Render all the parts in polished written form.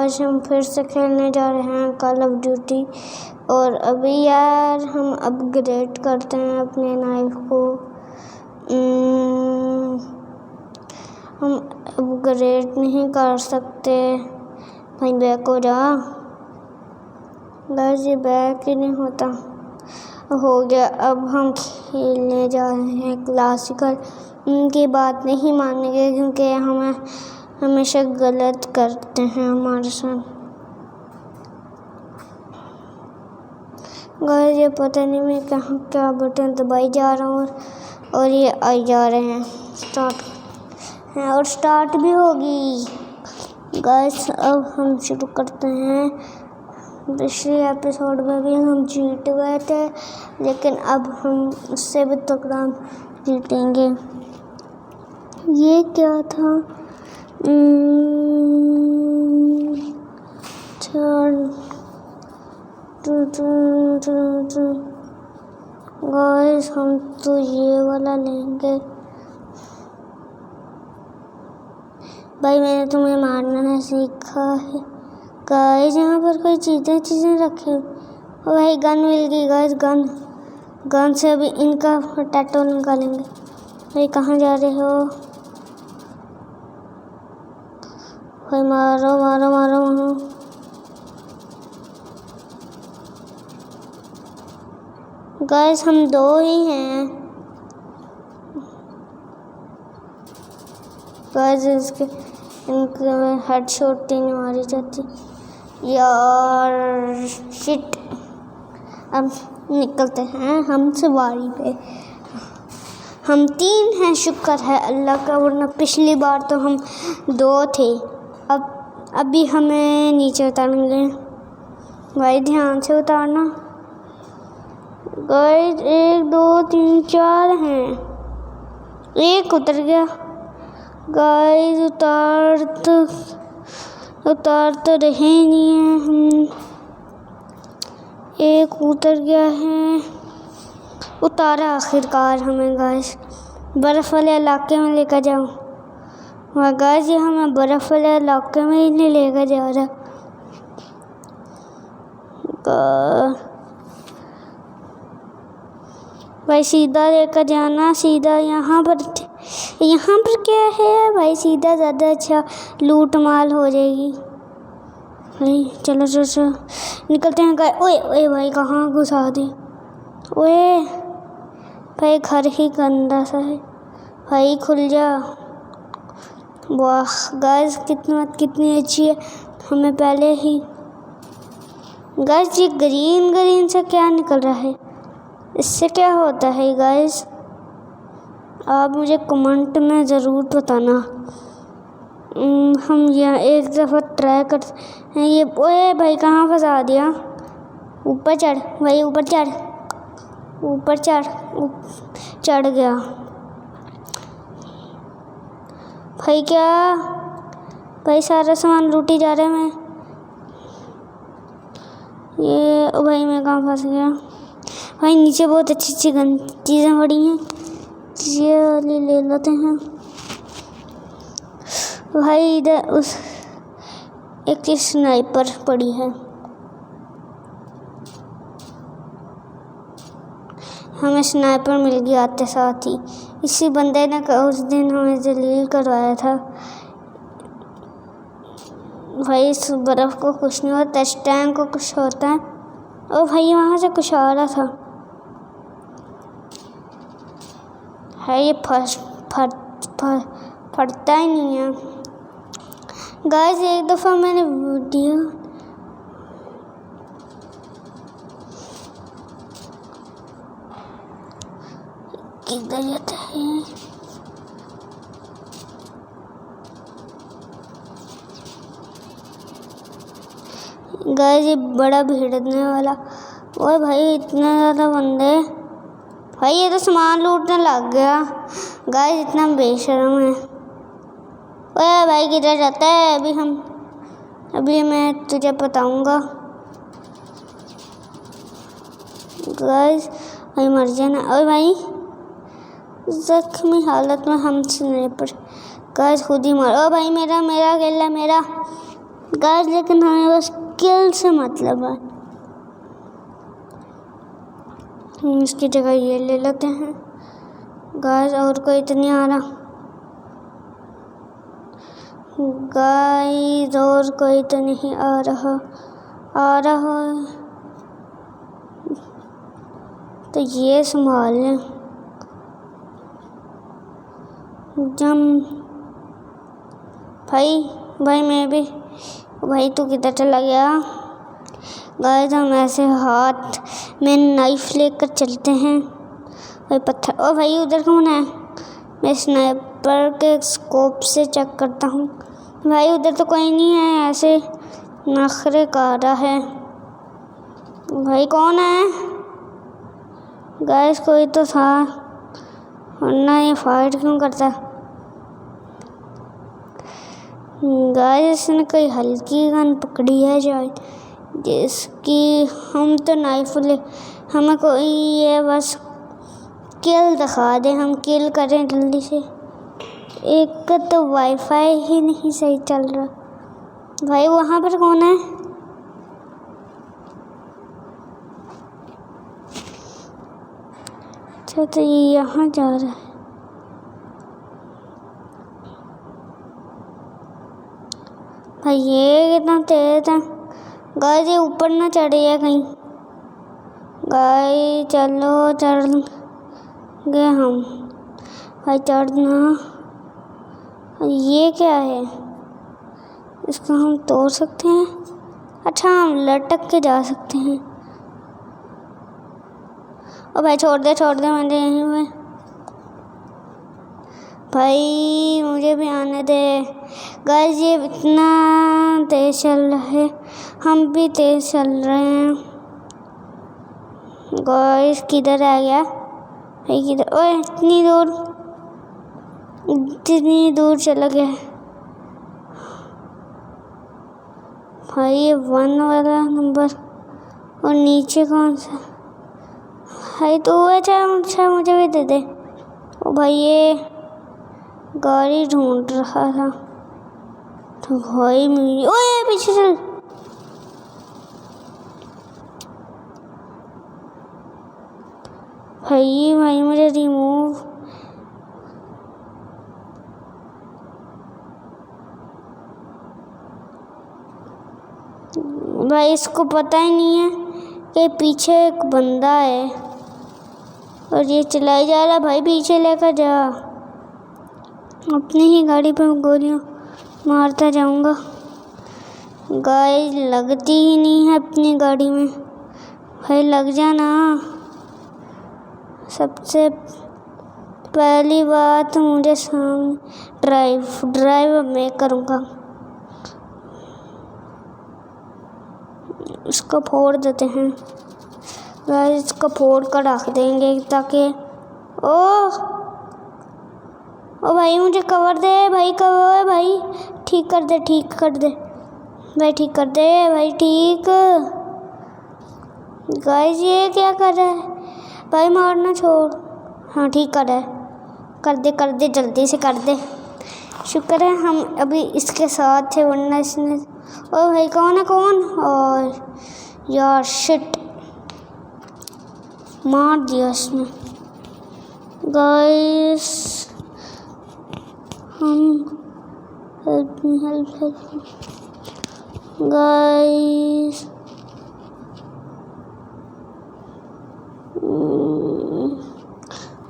आज हम फिर से खेलने जा रहे हैं कॉल ऑफ ड्यूटी। और अभी यार हम अपग्रेड करते हैं अपने नाइफ को। हम अपग्रेड नहीं कर सकते। भाई बैक हो जा। बस ये बैक ही नहीं होता। हो गया। अब हम खेलने जा रहे हैं क्लासिकल। उनकी बात नहीं मानेंगे क्योंकि हमें हमेशा गलत करते हैं हमारे साथ। गाइस ये पता नहीं मैं कहाँ क्या बटन दबाई जा रहा हूँ और ये आई जा रहे हैं स्टार्ट हैं और स्टार्ट भी होगी। गाइस अब हम शुरू करते हैं। पिछले एपिसोड में भी हम जीत गए थे लेकिन अब हम उससे भी तगड़ा जीतेंगे। ये क्या था? गाइस हम तो ये वाला लेंगे। भाई मैंने तुम्हें मारना सीखा है। गाइस यहाँ पर कोई चीज़ें रखे। और भाई गन मिल गई। गाइस गन से अभी इनका टैटू निकालेंगे। भाई कहाँ जा रहे हो? भाई मारो मारो मारो मारो। गाइस हम 2 ही हैं। गाइस इनके हेडशॉट नहीं मारी जाती यार। शिट। अब निकलते हैं हम सवारी पे। हम 3 हैं, शुक्र है अल्लाह का, वरना पिछली बार तो हम 2 थे। अभी हमें नीचे उतारेंगे। भाई ध्यान से उतारना। गाइस 1 2 3 4 हैं। एक उतर गया। गाइस उतार तो रहे नहीं हैं हम। एक उतर गया है। उतारा आखिरकार हमें। गाइस बर्फ़ वाले इलाके में लेकर जाओ। वहाँ गाइस ये हमें बर्फ़ वाले इलाके में ही नहीं लेकर जा रहा। भाई सीधा लेकर जाना। सीधा यहाँ पर क्या है भाई? सीधा ज़्यादा अच्छा लूट माल हो जाएगी। भाई चलो निकलते हैं। गाइस ओए ओए भाई कहाँ घुसा दी? ओए भाई घर ही गंदा सा है। भाई खुल जा। वाह गाइस कितनी अच्छी है। हमें पहले ही। गाइस ये ग्रीन से क्या निकल रहा है? इससे क्या होता है गाइस? आप मुझे कमेंट में ज़रूर बताना। हम यहाँ एक दफ़ा ट्राई करते हैं। ये ओए भाई कहाँ फंसा दिया? ऊपर चढ़ भाई, ऊपर चढ़ गया। भाई क्या? भाई सारा सामान लूटी जा रहा है। मैं ये भाई मैं कहाँ फंस गया? भाई नीचे बहुत अच्छी चीज़ें पड़ी हैं। ये वाली ले लेते हैं। भाई इधर उस एक स्नाइपर पड़ी है। हमें स्नाइपर मिल गया आते साथ ही। इसी बंदे ने उस दिन हमें जलील करवाया था। भाई इस बर्फ़ को कुछ नहीं होता, इस टैंक को कुछ होता है। और भाई वहाँ से कुछ आ रहा था। है ये फटता ही नहीं है। गाइस एक दफ़ा मैंने वीडियो किधर जाता है? गाइस ये बड़ा भिड़ने वाला। ओए भाई इतना ज़्यादा बंदे। भाई ये तो सामान लूटने लग गया। गाइस इतना बेशर्म है। ओए भाई किधर जाता है? अभी मैं तुझे बताऊंगा। गाइस भाई मर जाना। ओए भाई जख्मी हालत में हम स्नाइपर। गाइस खुद ही मारो। ओ भाई मेरा खेला मेरा। गाइस, लेकिन हमें बस किल से मतलब है। हम इसकी जगह ये ले लेते हैं गाइस। और कोई तो नहीं आ रहा गाइस, और कोई तो नहीं आ रहा है तो ये संभाल लें। जम भाई मैं भी। भाई तू किधर चला गया? गाइस, हम ऐसे हाथ में नाइफ लेकर चलते हैं। भाई पत्थर। ओ भाई, उधर कौन है? मैं स्नाइपर के स्कोप से चेक करता हूँ। भाई उधर तो कोई नहीं है, ऐसे नखरे कर रहा है। भाई कौन है? गाइस, कोई तो था, वरना ये फाइट क्यों करता? गाइस, इसने कोई हल्की गन पकड़ी है शायद, जिसकी हम तो नाइफ ले। हमें कोई ये बस किल दिखा दे, हम किल करें जल्दी से। एक तो वाईफाई ही नहीं सही चल रहा। भाई वहाँ पर कौन है? अच्छा, तो ये यहाँ जा रहा है। भाई ये कितना तेज है। गाइस, ये ऊपर ना चढ़िए कहीं। गाइस चलो, चढ़ गए हम। भाई चढ़ना। ये क्या है? इसको हम तोड़ सकते हैं? अच्छा, हम लटक के जा सकते हैं। ओ भाई छोड़ दे मुझे यहीं में। भाई मुझे भी आने दे। गाइस, ये इतना तेज चल रहा है, हम भी तेज चल रहे हैं। गाइस किधर आ गया? भाई किधर? ओए इतनी दूर चला गया। भाई ये 1 वाला नंबर, और नीचे कौन सा? भाई तो अच्छा मुझे भी दे दे। ओ भाई, ये गाड़ी ढूंढ रहा था तो भाई मेरी। ओए पीछे चल। भाई मुझे रिमूव। भाई इसको पता ही नहीं है कि पीछे एक बंदा है, और ये चलाई जा रहा। भाई पीछे लेकर जा। अपनी ही गाड़ी पर गोलियां मारता जाऊंगा। गाइस, लगती ही नहीं है अपनी गाड़ी में। भाई लग जाना। सबसे पहली बात, मुझे सामने ड्राइव मैं करूँगा। इसको फोड़ देते हैं गाइस, इसको फोड़ कर रख देंगे ताकि ओ भाई मुझे कवर दे। भाई कवर, भाई ठीक कर दे भाई, ठीक कर दे भाई, ठीक। गाइस, ये क्या कर रहा है? भाई मारना छोड़। हाँ ठीक कर कर दे जल्दी से कर दे। शुक्र है हम अभी इसके साथ थे, वरना इसने। ओ भाई कौन है? और यार शिट, मार दिया इसने। गाइस हम हेल्प गाइस।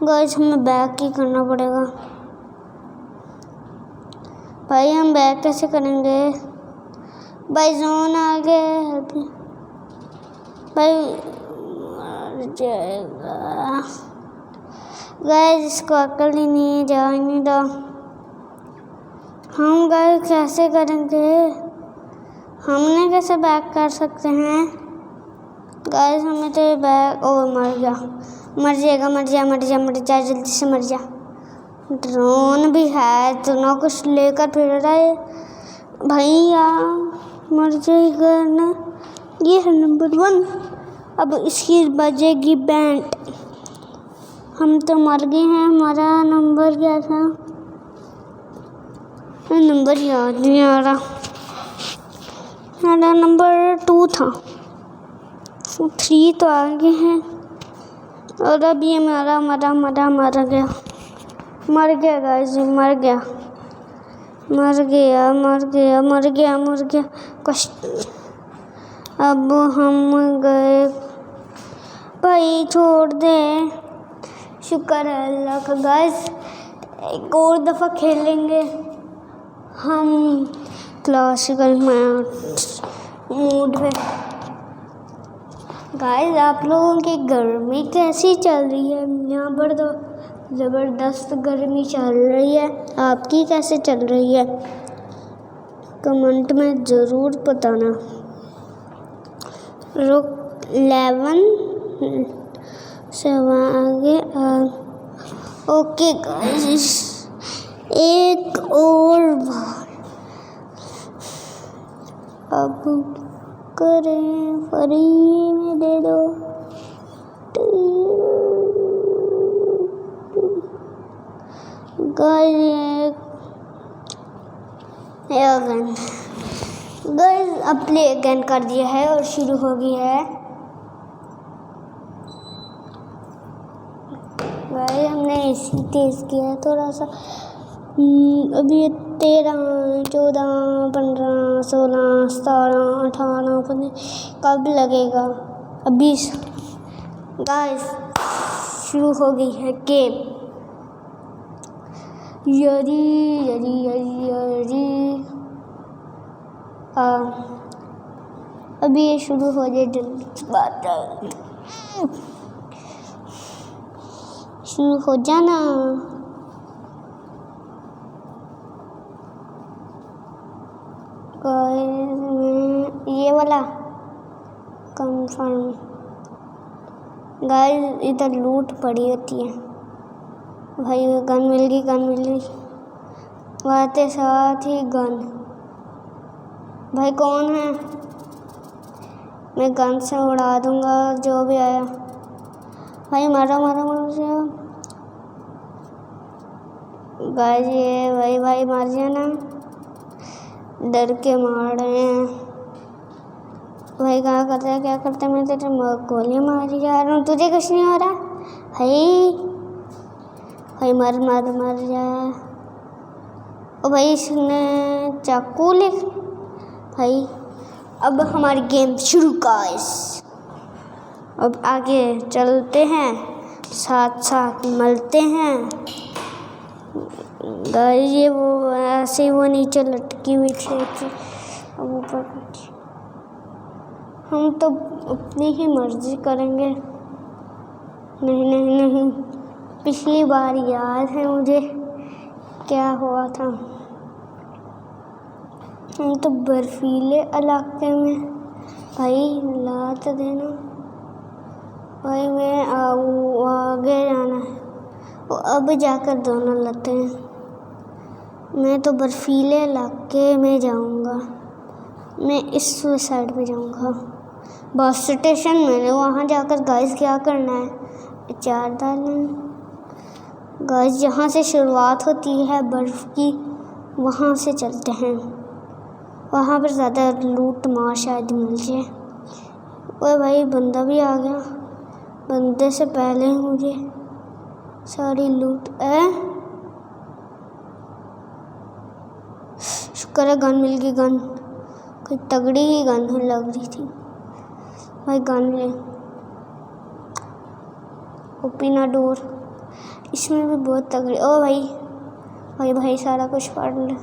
गाइस हमें बैक ही करना पड़ेगा। भाई हम बैक कैसे करेंगे? भाई जोन आ गए। भाई मर जाएगा। गाइस इसको अकल ही नहीं, जाने दो। हम गाइस कैसे करेंगे? हमने कैसे बैक कर सकते हैं? गाइस हमें तो बैक। ओ मर जा जल्दी से मर जा। ड्रोन भी है तो ना कुछ लेकर फिर रहा है। भैया मर जाएगा ना। ये है नंबर 1। अब इसकी बजेगी बैंड। हम तो मर गए हैं। हमारा नंबर क्या था? नंबर याद नहीं आ रहा। मेरा नंबर 2 था, 3 तो आगे हैं। और अब ये मर गया गाइस, मर गया। अब हम गए, भाई छोड़ दे। शुक्र है अल्लाह का गाइस, एक और दफ़ा खेलेंगे हम क्लासिकल मूड में। गाइस आप लोगों की गर्मी कैसी चल रही है? यहाँ पर तो ज़बरदस्त गर्मी चल रही है। आपकी कैसे चल रही है? कमेंट में ज़रूर बताना। 11 से आगे ओके गाइस, एक और बार अब करें, फ्री में दे दो। गाइस अब प्ले अगेन कर दिया है और शुरू हो गई है। गाइस हमने इसी तेज किया है थोड़ा सा। अभी 13, 14, 15, 16, 17, 18, 19 कब लगेगा? अभी गाइस शुरू हो गई है गेम। यरी अभी ये शुरू हो जाए, जल्दी बात शुरू हो जाना। ये वाला कंफर्म। गाइस इधर लूट पड़ी होती है। भाई गन मिल गई, आते साथ ही गन। भाई कौन है? मैं गन से उड़ा दूंगा जो भी आया। भाई मारो गाइस, ये भाई मार जाना। डर के मार रहे हैं भाई। क्या करते मैं तेरे गोली मारी जा रहा हूँ, तुझे कुछ नहीं हो रहा भाई मर जा। ओ भाई इसने चाकू ले। भाई अब हमारी गेम शुरू गाइस। अब आगे चलते हैं, साथ मिलते हैं गाइस। ये वो ऐसे वो नीचे लटकी हुई थी, अब ऊपर हम तो अपनी ही मर्जी करेंगे। नहीं, पिछली बार याद है मुझे क्या हुआ था। हम तो बर्फीले इलाके में। भाई लात देना भाई, मैं आगे जाना है। वो अब जाकर दोनों लाते हैं। मैं तो बर्फीले इलाके में जाऊंगा, मैं इस साइड पे जाऊंगा। बस स्टेशन में वहाँ जाकर गाइस क्या करना है? अचार डालना। गाइस जहाँ से शुरुआत होती है बर्फ़ की, वहाँ से चलते हैं। वहाँ पर ज़्यादा लूट मार शायद मिल जाए। ओए भाई बंदा भी आ गया। बंदे से पहले ही मुझे सारी लूट शुक्र है गन मिल गई। गन कोई तगड़ी ही गन लग रही थी भाई। गन ले ओपन डोर, इसमें भी बहुत तगड़ी। ओ भाई सारा कुछ पढ़ ले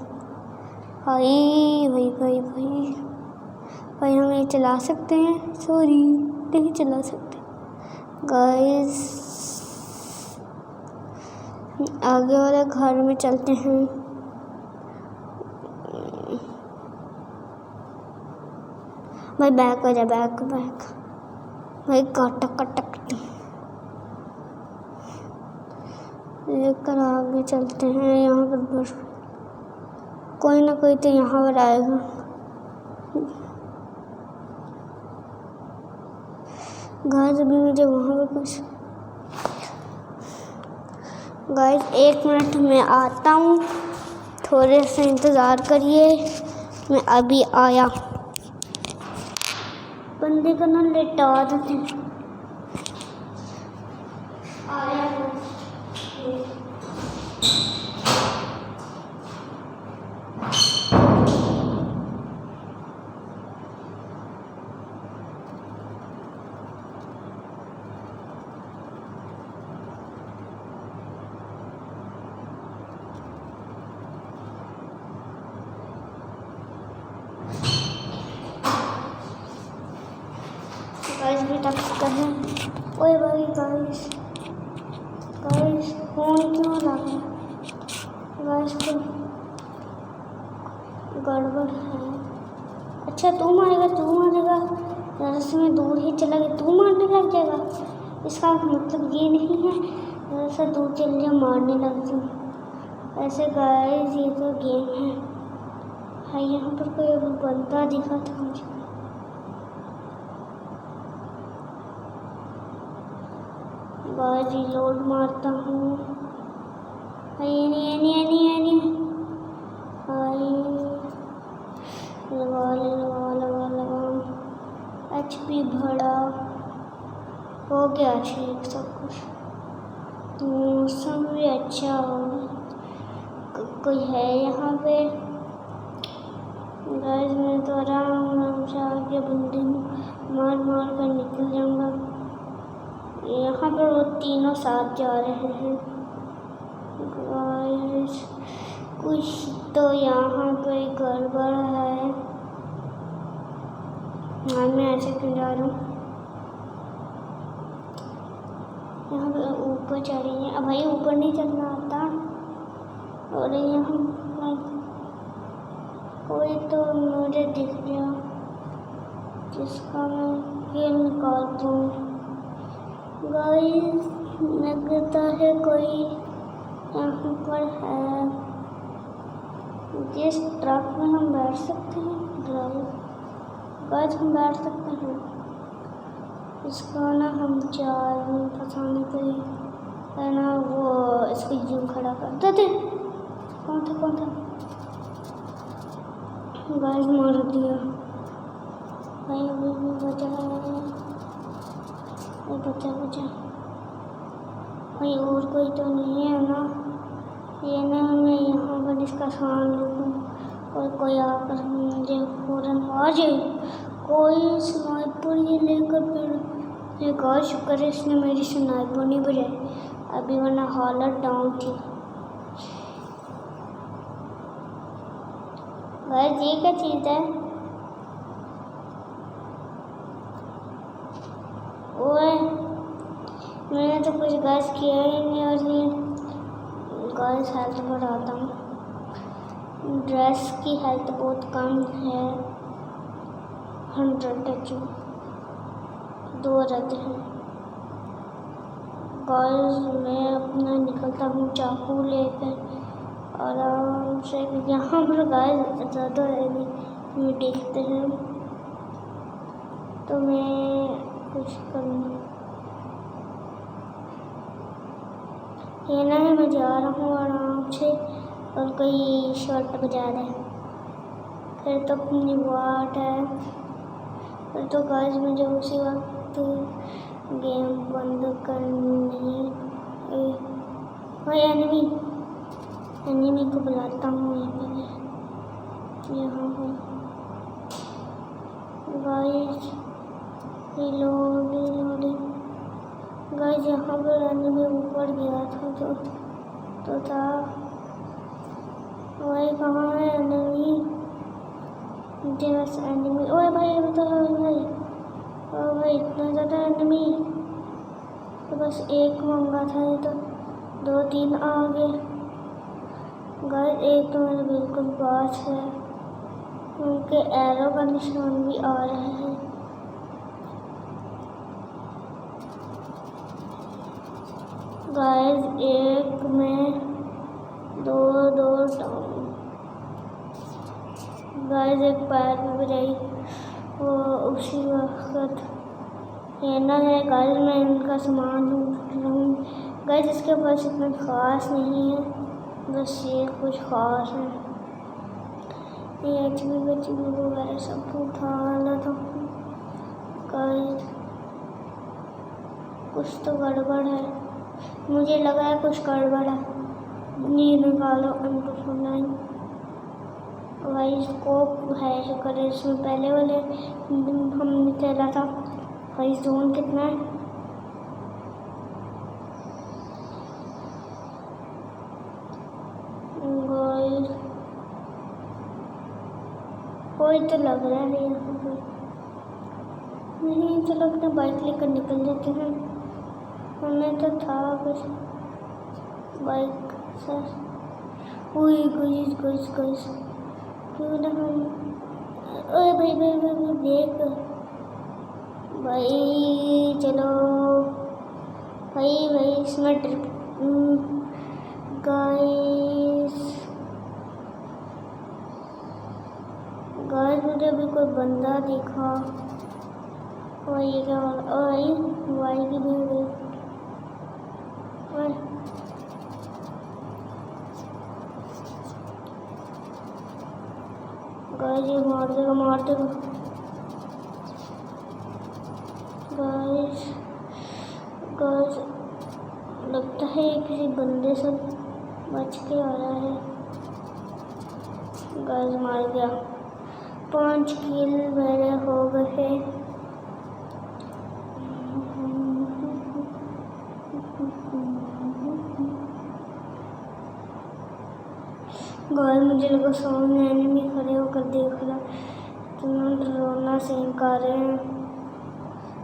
भाई हम ये चला सकते हैं? सॉरी नहीं चला सकते गाइस। आगे वाले घर में चलते हैं। भाई बैक हो जा, बैक भाई कटक लेकर आगे चलते हैं। यहाँ पर कोई ना कोई तो यहाँ पर आएगा। गाइस अभी मुझे वहाँ पर कुछ गाइस 1 मिनट में आता हूँ, थोड़े से इंतज़ार करिए, मैं अभी आया। बंदे को ना लेटा देते हैं। गाइस भी तक कर हैं। ओए भाई गाइस फोन क्यों लगा? गाइस को गड़बड़ है। अच्छा तू मारेगा ज़रा से मैं दूर ही चला गया, तू मारने लग जाएगा। इसका मतलब ये नहीं है ज़रा सा दूर चल जा मारने लग जाऊँ। ऐसे गाइस ये तो गेम है। हाँ यहाँ पर कोई बंदा दिखा था मुझे। गाइस रिलोड मारता हूँ। लगा HP भरा हो गया ठीक सब कुछ। मौसम भी अच्छा हो। कोई है यहाँ पे? गाइस मैं तो आराम से आगे बंदे मार कर निकल जाऊँगा। यहाँ पर वो तीनों साथ जा रहे हैं। गाइस कुछ तो यहाँ पे गड़बड़ है। हाँ मैं ऐसे क्यों जा रहा हूँ? यहाँ पे ऊपर चढ़ेंगे। अब भाई ऊपर नहीं चढ़ना आता। और यहाँ कोई तो मुझे दिख गया जिसका मैं ये निकालता हूँ। गाइस लगता है कोई यहाँ पर है। जिस ट्रक में हम बैठ सकते हैं गाइस हम बैठ सकते हैं। इसका ना हम चार फंसाने के लिए है ना वो इसको यूं खड़ा कर देते। कौन था गाइस मार दिया भाई। अभी भी बचा भाई और कोई तो नहीं है ना? ये ना मैं यहाँ पर इसका सामान लूँ और कोई आकर मुझे फौरन आ जाए। कोई स्नाइपर ये लेकर फिर गाइस शुक्र है इसने मेरी स्नाइपर नहीं बजाई अभी, वरना हालत डाउन थी। गाइस ये क्या चीज़ है? ओए मैंने तो कुछ गाइस किया ही नहीं। और ये गाइस हेल्थ बढ़ाता हूँ। ड्रेस की हेल्थ बहुत कम है। 100 HP 2 रहते हैं। गाइस मैं अपना निकलता हूँ चाकू लेकर आराम से। यहाँ पर गाइस ज़्यादा एनिमी देखते हैं तो मैं कुछ करूँगा। ये ना मैं जा रहा हूँ आराम से और कोई शॉट बजा रहा है। फिर तो अपनी वाट है। फिर तो गाइस मुझे उसी वक्त गेम बंद करनी। एनिमी को बुलाता हूँ यहाँ पर। Guys reloading. गाइस यहाँ पर एनिमी ऊपर गया था तो था भाई। कहाँ है एनिमी? मुझे बस एनिमी। ओए भाई भाई इतना ज़्यादा एनिमी। तो बस एक मंगा था ये तो 2-3 आ गए। गाइस एक तो मेरे बिल्कुल पास है। उनके एरो का निशान भी आ रहे हैं। गाइस एक में 2 डाउन। गाइस एक पैर में बजाई वो उसी वक्त ये ना है। गाइस मैं इनका सामान लूँ। गाइस इसके पास इतना ख़ास नहीं है, बस ये कुछ ख़ास है। ये HP वगैरह सब उठा लेता हूँ। कुछ तो गड़बड़ है, मुझे लगा है कुछ गड़बड़ है। ये निकालो M249 भाई, स्कोप है शुक्र, इसमें पहले वाले हमने खेला था। भाई जोन कितना है? कोई तो लग रहा है यहाँ पे नहीं, चलो अपने बाइक लेकर निकल जाते हैं। हमें तो था कुछ बाइक से। ओए गुइस क्यों ना हम, ओए भाई देख भाई, चलो भाई इसमें गाइस मुझे अभी कोई बंदा दिखा। और ये क्या वाई की भीड़ गाइस, ये मार देगा गाइस लगता है ये किसी बंदे से बच के आ रहा है। गाइस मार गया, 5 किल मेरे हो गए। गाइस मुझे लगा सामने एनिमी खड़े होकर देख रहा, तुम रोना से कर रहे हैं।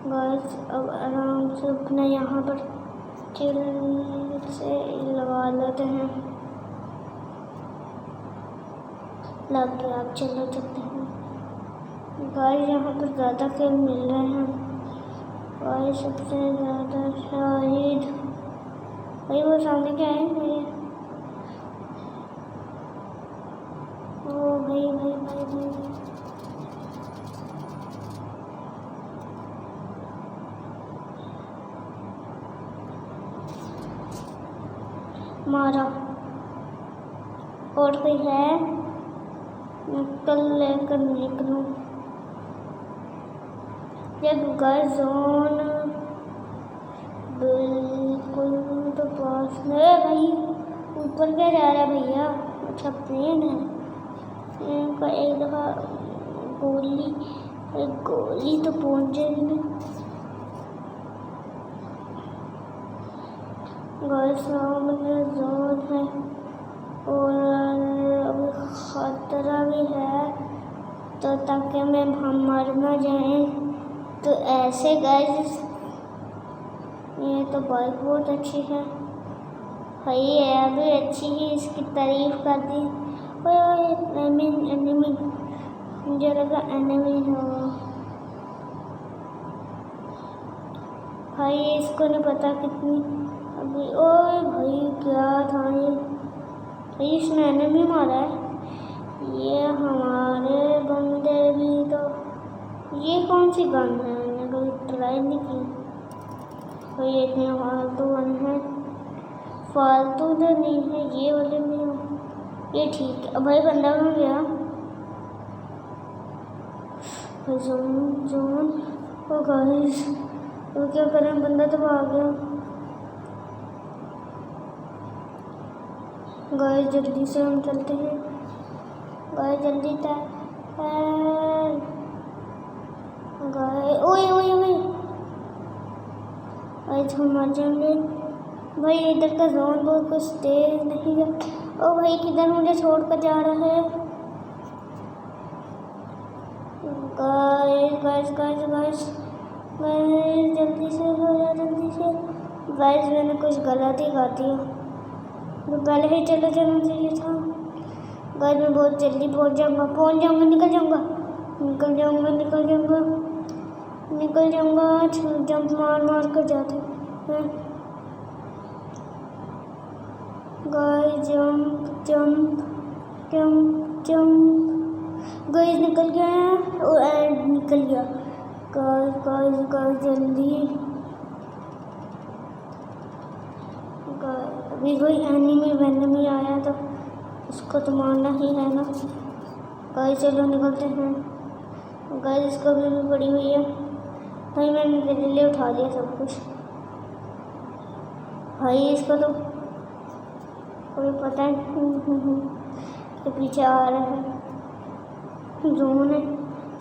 गाइस अब आराम से अपना यहाँ पर चिल से लगा लेते हैं। लग गया, आप चलो चलते हैं। गाइस यहाँ पर ज़्यादा किल मिल रहे हैं। गाइस सबसे ज़्यादा शाहिद भाई, वो सामने क्या है मेरे? ओ भाई मारा। और कोई है? लेकर निकलूं जब गाइस जोन बिल्कुल तो पास है। भाई ऊपर क्या जा रहा है भैया? अच्छा प्लेन है। इनका एक दफ़ा गोली तो पहुंच जाएगी ना। गाइस सामने जोन है और अभी खतरा भी है, तो ताकि हम मर ना जाएं। तो ऐसे गाइस, ये तो बाइक बहुत अच्छी है भाई, ये भी अच्छी ही, इसकी तारीफ कर दी। ओए एनिमी, मुझे लगा एनिमी हो भाई, इसको नहीं पता कितनी अभी। ओए भाई क्या था ये? भाई इसने एनिमी मारा है। ये हमारे बंदे भी तो, ये कौन सी गन है? मैंने कभी ट्राई नहीं की भाई। इतने फालतू गन है, फालतू तो नहीं है ये वाले में, ये ठीक है। भाई बंदा कहाँ गया? जोन ओ गाइस, तो क्या करें? बंदा तो भाग गया। गाइस जल्दी से हम चलते हैं। गाइस जल्दी गाइस, ओए आज हम मर जाएंगे भाई। इधर का जोन बहुत कुछ तेज नहीं है। ओ भाई किधर मुझे छोड़कर जा रहा है? गाइस जल्दी से हो जा, जल्दी से। गाइस मैंने कुछ गलत ही कर दिया, तो पहले ही चला जाना चाहिए था। गाइस मैं बहुत जल्दी पहुंच जाऊंगा, निकल जाऊंगा। जंप मार कर जाते हैं गाइस, जंप। गाइस निकल गया। गाइस जल्दी। अभी कोई एनिमी आया तो उसको तो मारना ही है ना। गाइस चलो निकलते हैं। गाइस इसको भी पड़ी हुई है भाई, मैंने जल्दी उठा लिया सब कुछ। भाई इसको तो कोई पता नहीं के पीछे आ रहा है। जोन है,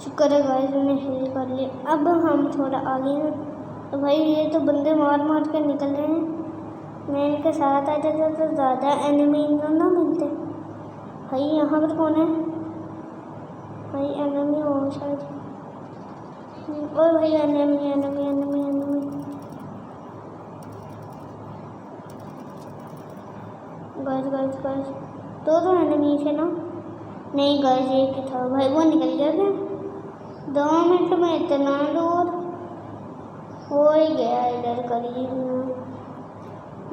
शुक्र है गाइस उन्हें हिल कर लिया। अब हम थोड़ा आगे हैं। तो भाई ये तो बंदे मार मार कर निकल रहे हैं। मैं इनके साथ आ जाता तो ज़्यादा एनिमी ना मिलते। भाई यहाँ पर कौन है? भाई एनिमी हो शायद। और भाई enemy enemy enemy enemy. Guys guys guys दो एनिमी थे ना? नहीं गाइस एक ही था। भाई वो निकल गया क्या? 2 मिनट में इतना दूर हो ही गया इधर करीब में।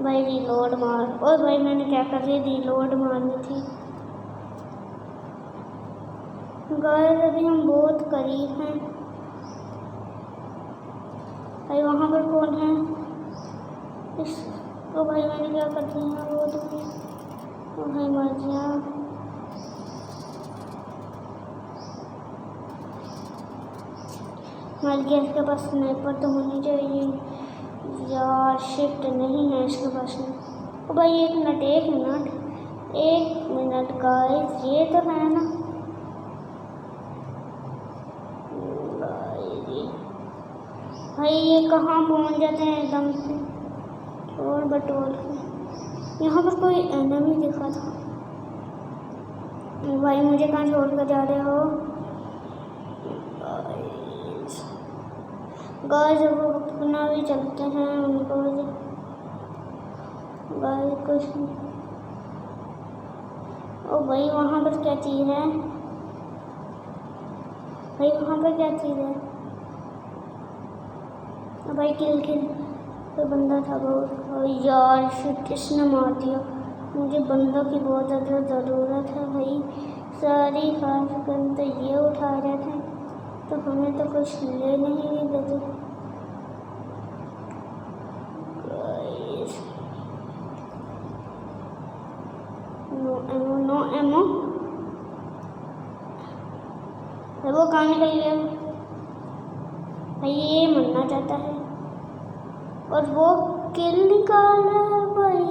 भाई रिलोड मार। और भाई मैंने क्या कर दिया, रिलोड मारनी थी। गाइस अभी हम बहुत करीब हैं। भाई वहाँ पर कौन है? तो भाई मैंने क्या कर दिया, वो तो भाई मर गया। मर गया। इसके पास स्नाइपर तो होनी चाहिए यार। शिफ्ट नहीं है इसके पास में। ओ भाई एक मिनट गाइस ये तो है ना। भाई ये कहाँ पहुँच जाते हैं एकदम से और बटोर के। यहाँ पर कोई एनिमी दिखा था। भाई मुझे कहाँ छोड़ कर जा रहे हो? गाइस वो अपना भी चलते हैं उनको। गाइस कुछ नहीं। ओ भाई वहाँ पर क्या चीज़ है? भाई वहाँ पर क्या चीज़ है? भाई किल तो बंदा था बहुत। यार शिट इसने मार दिया। मुझे बंदों की बहुत ज़्यादा ज़रूरत है भाई। सारी खास गन तो ये उठा रहे थे तो हमें तो कुछ ले नहीं देते। No emo. वो कहाँ निकल गया? भाई ये मरना चाहता है और वो किल निकाल रहा है। भाई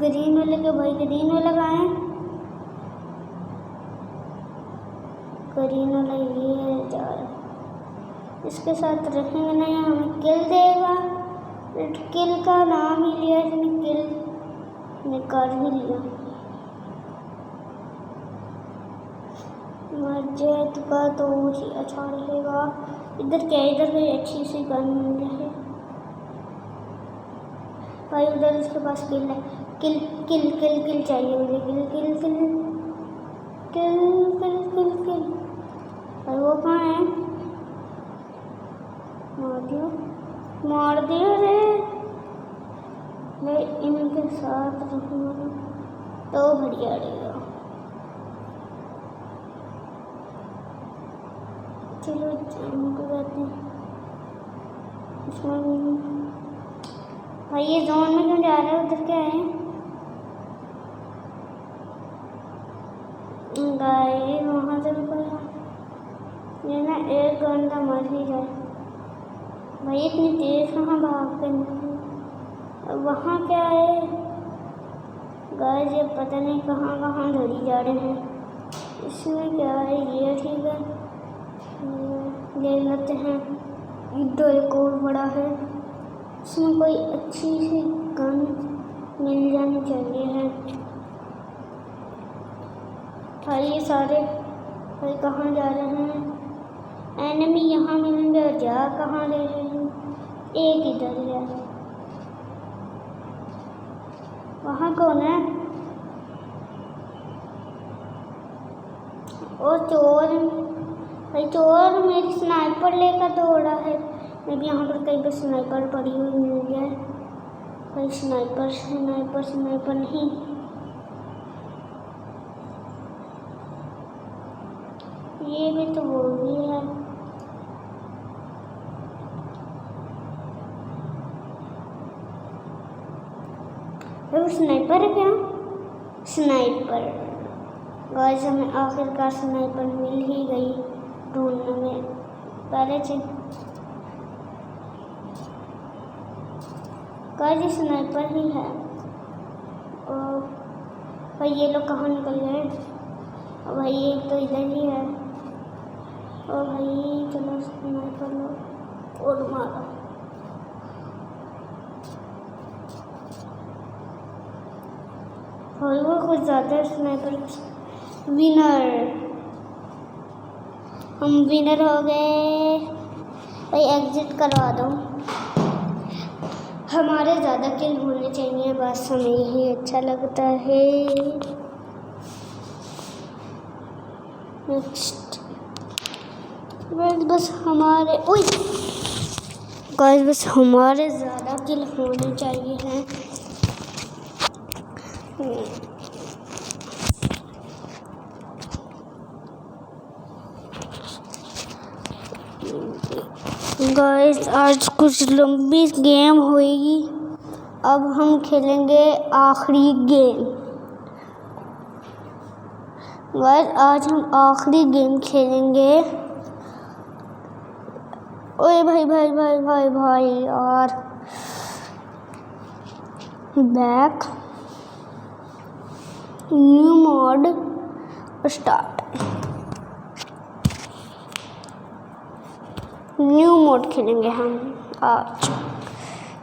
ग्रीन वाले के भाई ग्रीन वाला कहाँ है? ग्रीन वाला ये जा रहा है। इसके साथ रखेंगे नहीं, हमें किल देगा। किल का नाम ही लिया इसने, किल निकाल ही लिया। मजेद का तो ही अच्छा रहेगा। इधर क्या, इधर कोई अच्छी सी गन मिल रही है। भाई उधर उसके पास किल है। किल किल किल किल चाहिए मुझे। किल किल किल किल किल किल किल। भाई वो कहाँ है? मार दिया रे। मैं इनके साथ रहूँगा तो बढ़िया रहेगा। चलो उनको कहते हैं इसमें। भाई ये जोन में क्यों जा रहे हैं? उधर क्या है? गाइस वहाँ से ये ना एक घंटा मर ही जाए। भाई इतनी तेज कहाँ भागते हैं? वहाँ क्या है? गाइस ये पता नहीं कहाँ कहाँ धड़ी जा रहे हैं। इसमें क्या है? ये ठीक है, ले लेते हैं। इधर एक और बड़ा है, इसमें कोई अच्छी सी गन मिल जानी चाहिए है। भाई ये सारे भाई कहाँ जा रहे हैं? एनिमी यहाँ मिलेंगे, जा कहाँ ले रहे हैं? एक इधर है। वहाँ कौन है? और चोर। भाई चोर मेरी स्नाइपर लेकर दौड़ा है। मैं भी यहाँ पर कहीं पर स्नाइपर पड़ी हुई मिल जाए। भाई स्नाइपर स्नाइपर स्नाइपर नहीं। ये भी तो वो भी है। वो स्नाइपर है क्या? स्नाइपर। गाइस हमें आखिरकार स्नाइपर मिल ही गई ढूंढने में। पहले गाइस ये स्नाइपर ही है। और भाई ये लोग कहाँ निकल गए? और भाई एक तो इधर ही है। और भाई चलो स्नाइपर लो और मारो। और वो कुछ ज़्यादा स्नाइपर। विनर, हम विनर हो गए। भाई एग्जिट करवा दो। हमारे ज़्यादा किल होने चाहिए, बस हमें यही अच्छा लगता है। नेक्स्ट बस हमारे गाइस बस हमारे ज़्यादा किल होने चाहिए हैं। गाइस आज कुछ लंबी गेम होएगी। अब हम खेलेंगे आखिरी गेम। गाइस आज हम आखिरी गेम खेलेंगे। ओए भाई भाई भाई भाई भाई यार, back new mode start. New mode खेलेंगे हम आज।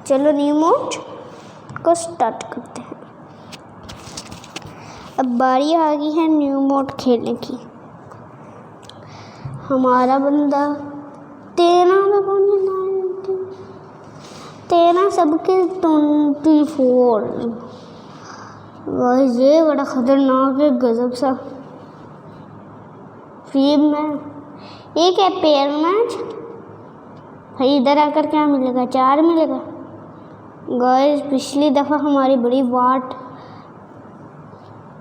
चलो न्यू मोड को स्टार्ट करते हैं। अब बारी आ गई है न्यू मोड खेलने की। हमारा बंदा 13 सबके 24। गाइस ये बड़ा खतरनाक है, गजब सा। फ्री में एक है पेयर मैच। भाई इधर आकर क्या मिलेगा? 4 मिलेगा। गाइस पिछली दफ़ा हमारी बड़ी वाट।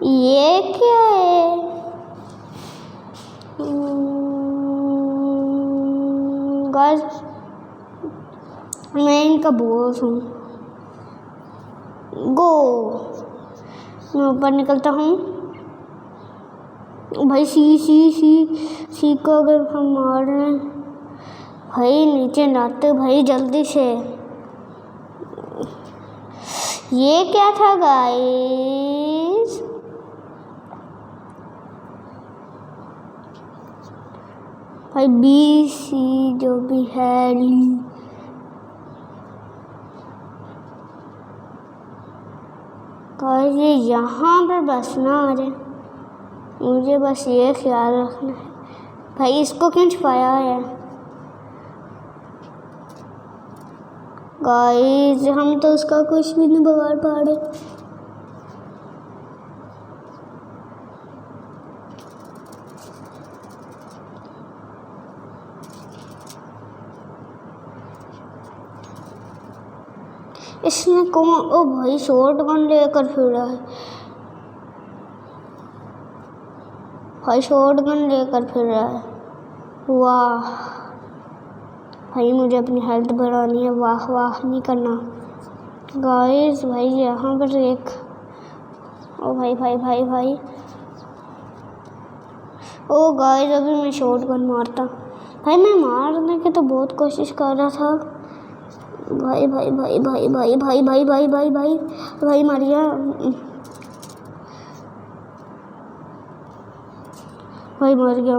ये क्या है? गाइस मैं इनका बॉस हूँ। गो, मैं ऊपर निकलता हूँ। भाई सी को अगर हम मार रहे हैं, भाई नीचे नाते भाई जल्दी से। ये क्या था गाइस? भाई BC जो भी है गाइस, ये यहाँ पर बस ना आ जाए। मुझे बस ये ख्याल रखना है। भाई इसको क्यों छुपाया है? गाइस हम तो उसका कुछ भी नहीं बिगाड़ पा रहे। इसने कौन? ओ भाई शॉर्ट गन लेकर फिर रहा है। भाई शॉर्ट गन लेकर फिर रहा है। वाह भाई मुझे अपनी हेल्थ बढ़ानी है। वाह वाह नहीं करना गाइस। भाई यहाँ पर एक, ओ भाई भाई भाई भाई, ओ गाइस अभी मैं शॉर्ट गन मारता। भाई मैं मारने की तो बहुत कोशिश कर रहा था। भाई भाई भाई भाई भाई भाई भाई भाई भाई भाई भाई मारिया। भाई मर गया।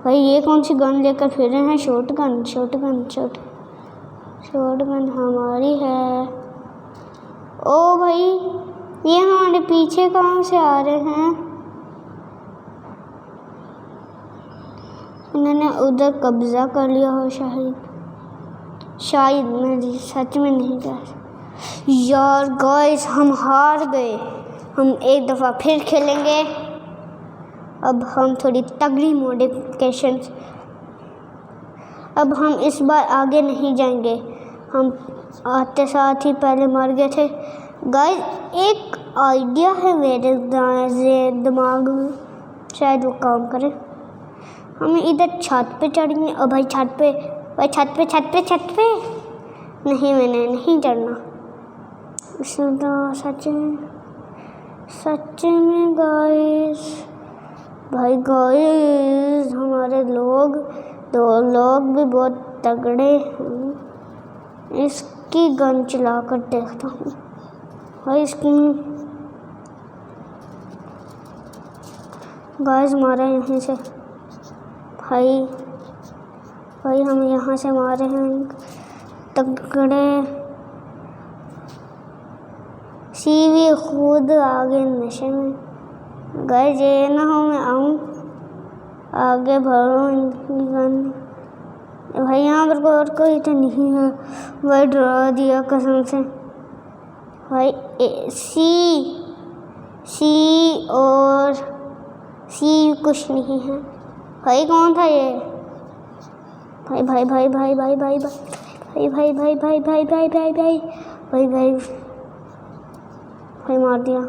भाई ये कौन सी गन लेकर फिर रहे हैं? शॉर्ट गन हमारी है। ओ भाई ये हमारे पीछे कहाँ से आ रहे हैं? उन्होंने उधर कब्जा कर लिया हो शायद मैं सच में नहीं कह यार। गाइस हम हार गए। हम एक दफ़ा फिर खेलेंगे। अब हम थोड़ी तगड़ी मॉडिफिकेशन। अब हम इस बार आगे नहीं जाएंगे। हम आते साथ ही पहले मर गए थे। गाइस एक आइडिया है मेरे दिमाग में, शायद वो काम करे। हमें इधर छत पे चढ़ेंगे। और भाई छत पे नहीं, मैंने नहीं चढ़ना। इसमें तो सच में गाइस। भाई गाइस हमारे दो लोग भी बहुत तगड़े हैं। इसकी गन चला कर देखता हूँ। भाई इसकी गाइस मारे यहाँ से। भाई हम यहाँ से मारे हैं तगड़े। सीवी खुद आगे नशे में। गाइस ये ना हो मैं आऊँ आगे बढ़ूँ इनकी गन। भाई यहाँ पर और कोई तो नहीं है। भाई डरा दिया कसम से। भाई सी और सी कुछ नहीं है। भाई कौन था ये? भाई भाई भाई भाई भाई भाई भाई भाई भाई भाई भाई भाई भाई भाई भाई भाई भाई मार दिया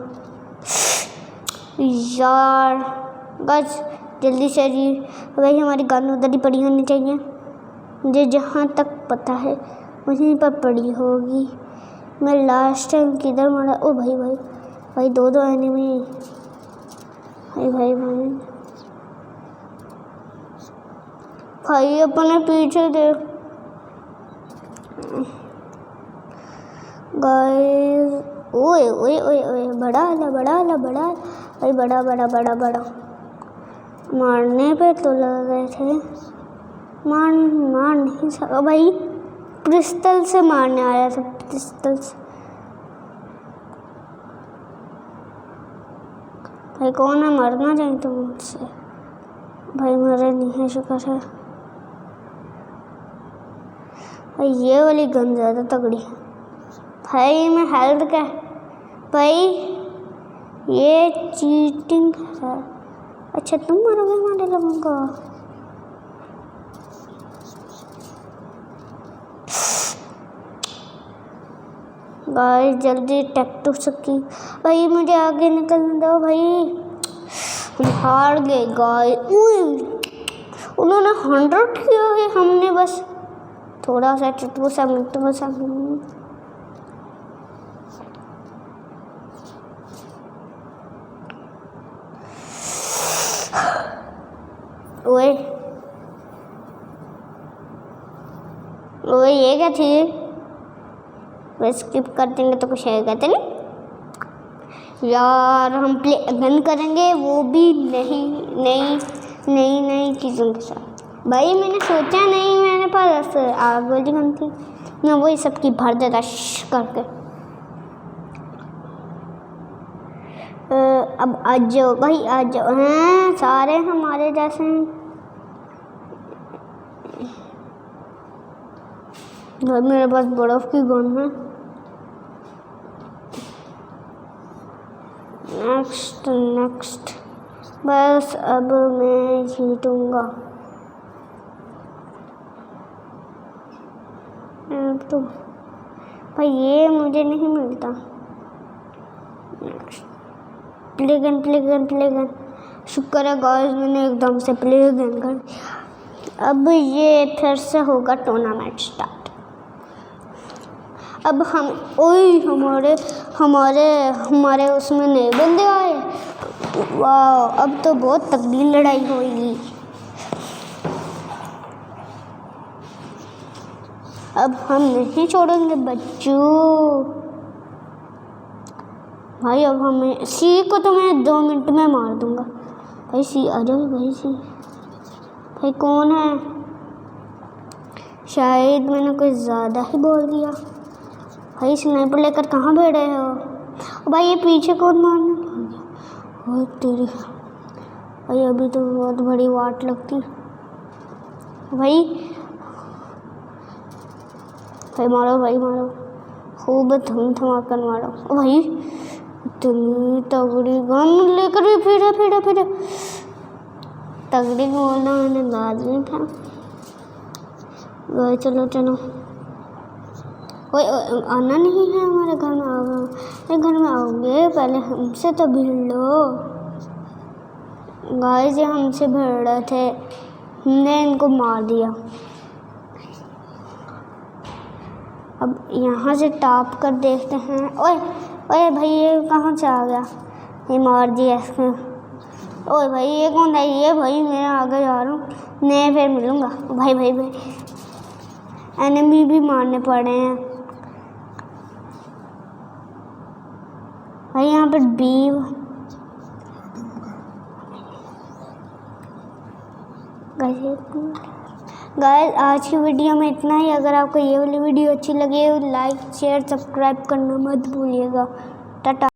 यार। बस जल्दी से जी। भाई हमारी गन उधर ही पड़ी होनी चाहिए। मुझे जहाँ तक पता है वहीं पर पड़ी होगी। मैं लास्ट टाइम किधर मारा? ओ भाई भाई भाई दो एनिमी। भाई भाई भाई भाई अपने पीछे देख गाइस। ओए ओए ओए ओए बड़ा भाई बड़ा मारने पे तो लग गए थे। मार नहीं सका भाई। पिस्टल से मारने आया था, पिस्टल से। भाई कौन है? मरना चाहिए तो मुझसे। भाई मरे नहीं है, शुक्र है। भाई ये वाली गन ज़्यादा तगड़ी है। भाई मैं हेल्थ का भाई ये चीटिंग है। अच्छा तुम मरोगे हमारे लोगों को। गाइस जल्दी टैक्टू सकी। भाई मुझे आगे निकलने दो भाई। हम हार गए गाइस। उन्होंने 100 किया है, हमने बस थोड़ा सा चुटकू सा ओए ये क्या थी? बस स्किप कर देंगे तो कुछ आएगा तो नहीं यार। हम प्ले अगेन करेंगे, वो भी नई चीज़ों के साथ। भाई मैंने सोचा नहीं, मेरे पास आग वाली गन थी, मैं वही सबकी भर देता करके। अब आ जाओ भाई, आ जाओ। हैं सारे हमारे जैसे हैं। मेरे पास बर्फ की गन है। नेक्स्ट बस अब मैं जीतूंगा। तो भाई ये मुझे नहीं मिलता। Play gun. शुक्र है गाइस मैंने एकदम से प्ले गन कर दिया। अब ये फिर से होगा टूर्नामेंट स्टार्ट। अब हम हमारे उसमें नए बंदे आए। वाह अब तो बहुत तगड़ी लड़ाई होगी। अब हम नहीं छोड़ेंगे बच्चों। भाई अब हमें सी को तो मैं 2 मिनट में मार दूंगा। भाई सी आ जाओ भाई। सी भाई कौन है? शायद मैंने कुछ ज़्यादा ही बोल दिया। भाई स्नाइपर लेकर कहाँ बैठे हो? भाई ये पीछे कौन मारने लग गया? तेरी भाई अभी तो बहुत बड़ी वाट लगती। भाई मारो खूब धमाकर मारो। भाई इतनी तगड़ी गन लेकर भी फिर तगड़ी बोलना मैंने लाजमी था। चलो कोई आना नहीं है हमारे घर में। आओगे घर में आओगे पहले हमसे तो भिड़ लो। गाइस ये हमसे भिड़ रहे थे, हमने इनको मार दिया। अब यहाँ से टॉप कर देखते हैं। ओए भाई ये कहाँ से आ गया? ये मार दिया इसको। ओए भाई ये कौन है? ये भाई मैं आगे जा रहा हूँ, मैं फिर मिलूँगा। भाई एनिमी भी मारने पड़े हैं भाई। यहाँ पर बी गाइस आज की वीडियो में इतना ही। अगर आपको ये वाली वीडियो अच्छी लगे लाइक शेयर सब्सक्राइब करना मत भूलिएगा। टाटा।